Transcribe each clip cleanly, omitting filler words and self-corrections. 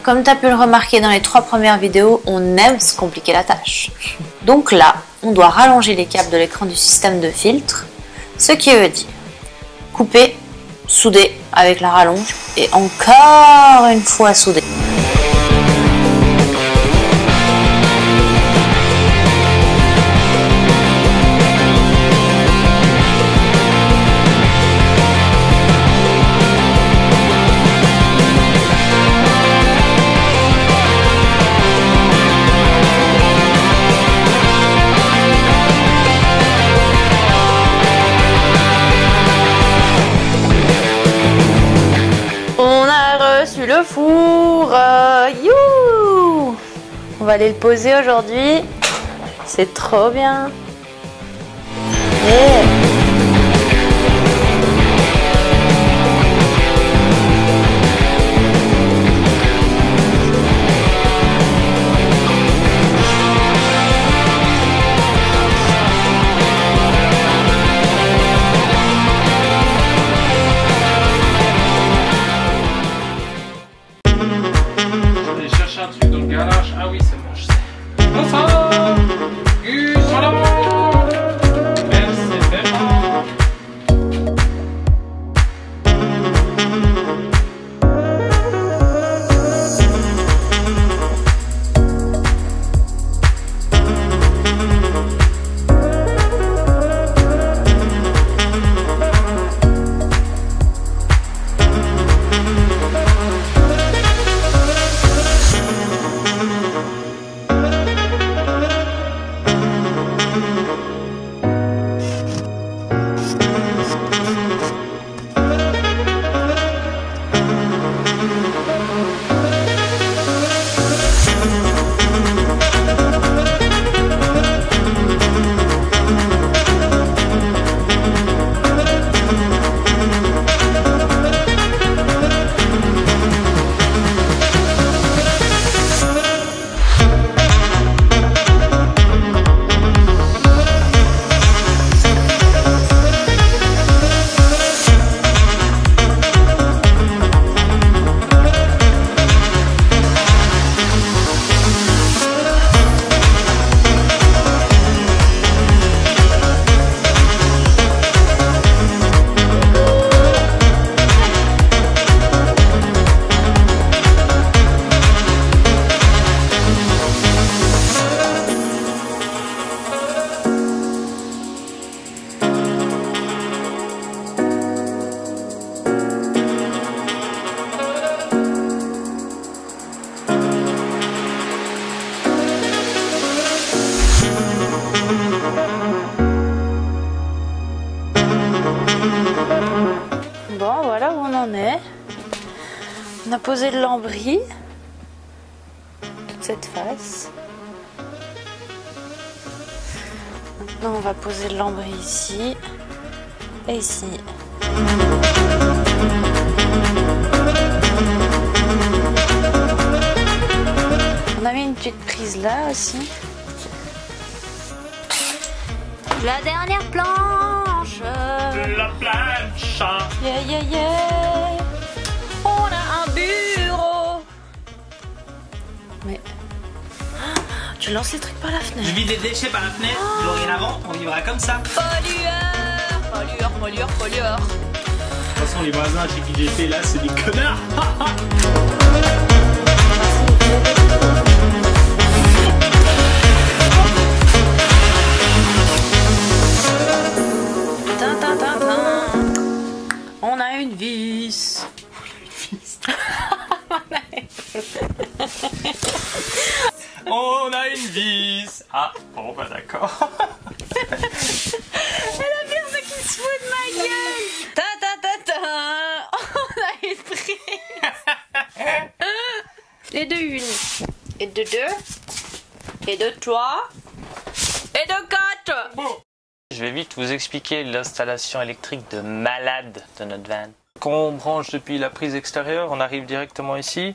comme tu as pu le remarquer dans les 3 premières vidéos, on aime se compliquer la tâche. Donc là, on doit rallonger les câbles de l'écran du système de filtre, ce qui veut dire couper, souder avec la rallonge et encore une fois souder. Le four, you. On va aller le poser aujourd'hui, c'est trop bien. Yeah. Ah oui, c'est bon, je sais. Bonsoir, Gus, voilà. Merci vraiment. Bon, voilà où on en est. On a posé le lambris, toute cette face. Maintenant, on va poser le lambris ici et ici. On a mis une petite prise là aussi. La dernière planche. La planche. Yeah, yeah, yeah. On a un bureau. Mais... tu lances les trucs par la fenêtre. Je vide les déchets par la fenêtre, dorénavant, on vivra comme ça. Pollueur, pollueur, pollueur, pollueur. De toute façon, les voisins chez qui j'étais là, c'est des connards. On a une vis. On a une vis. Ah, bon bah d'accord. Et la pire c'est qu'il se fout de ma gueule. Ta ta ta ta. On a une prise. Et de une. Et de deux. Et de trois. Et de quatre. Bon. Je vais vite vous expliquer l'installation électrique de malade de notre van. Quand on branche depuis la prise extérieure, on arrive directement ici,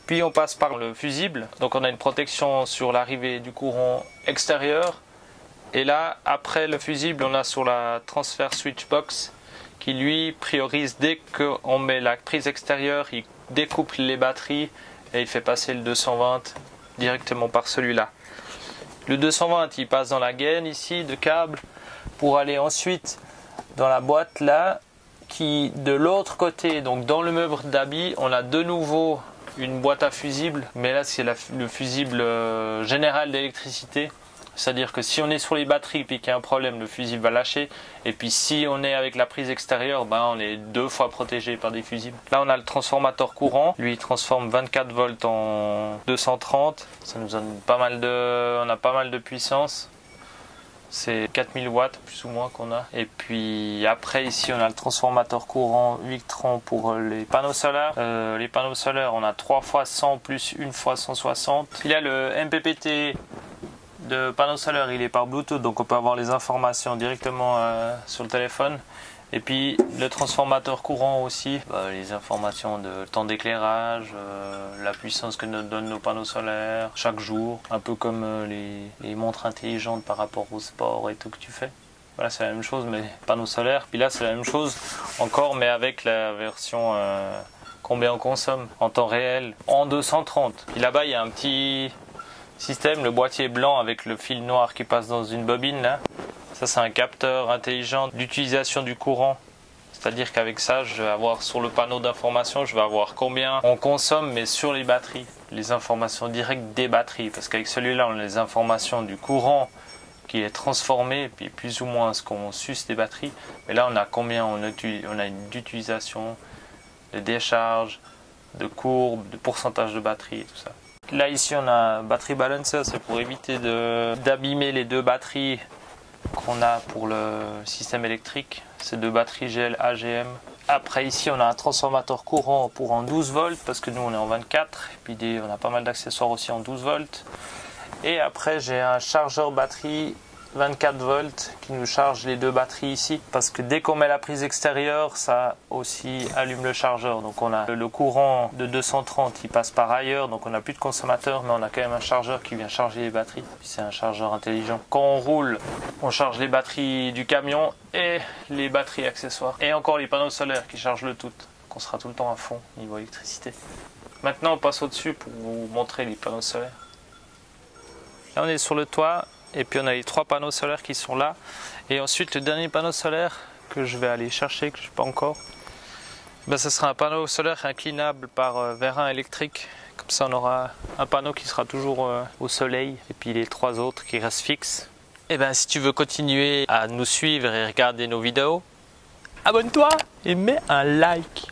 puis on passe par le fusible, donc on a une protection sur l'arrivée du courant extérieur, et là, après le fusible, on a sur la transfer switch box, qui lui priorise dès qu'on met la prise extérieure, il découple les batteries, et il fait passer le 220 directement par celui-là. Le 220 il passe dans la gaine ici de câble pour aller ensuite dans la boîte là qui de l'autre côté, donc dans le meuble d'habit, on a de nouveau une boîte à fusibles, mais là c'est le fusible général d'électricité. C'est-à-dire que si on est sur les batteries et qu'il y a un problème, le fusible va lâcher. Et puis si on est avec la prise extérieure, ben on est 2 fois protégé par des fusibles. Là on a le transformateur courant. Lui il transforme 24 volts en 230. Ça nous donne on a pas mal de puissance. C'est 4000 watts plus ou moins qu'on a. Et puis après ici on a le transformateur courant Victron pour les panneaux solaires. Les panneaux solaires on a 3 fois 100 plus 1 fois 160. Il y a le MPPT de panneau solaire, il est par Bluetooth, donc on peut avoir les informations directement sur le téléphone. Et puis le transformateur courant aussi, les informations de temps d'éclairage, la puissance que nous donnent nos panneaux solaires chaque jour, un peu comme les montres intelligentes par rapport au sport et tout que tu fais. Voilà, c'est la même chose mais panneaux solaires. Puis là c'est la même chose encore mais avec la version combien on consomme en temps réel en 230. Puis là-bas il y a un petit système, le boîtier blanc avec le fil noir qui passe dans une bobine là. Ça c'est un capteur intelligent d'utilisation du courant. C'est-à-dire qu'avec ça, je vais avoir sur le panneau d'information, je vais avoir combien on consomme mais sur les batteries. Les informations directes des batteries. Parce qu'avec celui-là, on a les informations du courant qui est transformé, puis plus ou moins ce qu'on suce des batteries. Mais là, on a combien on a d'utilisation, de décharge, de courbe, de pourcentage de batterie et tout ça. Là ici on a battery balancer, c'est pour éviter d'abîmer les deux batteries qu'on a pour le système électrique. C'est deux batteries GL AGM. Après ici on a un transformateur courant pour en 12 volts parce que nous on est en 24. Et puis on a pas mal d'accessoires aussi en 12 volts. Et après j'ai un chargeur batterie 24 volts qui nous charge les deux batteries ici parce que dès qu'on met la prise extérieure ça aussi allume le chargeur. Donc on a le courant de 230 il passe par ailleurs donc on n'a plus de consommateur mais on a quand même un chargeur qui vient charger les batteries. C'est un chargeur intelligent. Quand on roule on charge les batteries du camion et les batteries accessoires et encore les panneaux solaires qui chargent le tout. Donc on sera tout le temps à fond niveau électricité. Maintenant on passe au dessus pour vous montrer les panneaux solaires. Là on est sur le toit. Et puis on a les 3 panneaux solaires qui sont là. Et ensuite le dernier panneau solaire que je vais aller chercher, que je ne sais pas encore, ce sera un panneau solaire inclinable par vérin électrique. Comme ça on aura un panneau qui sera toujours au soleil. Et puis les 3 autres qui restent fixes. Et si tu veux continuer à nous suivre et regarder nos vidéos, abonne-toi et mets un like.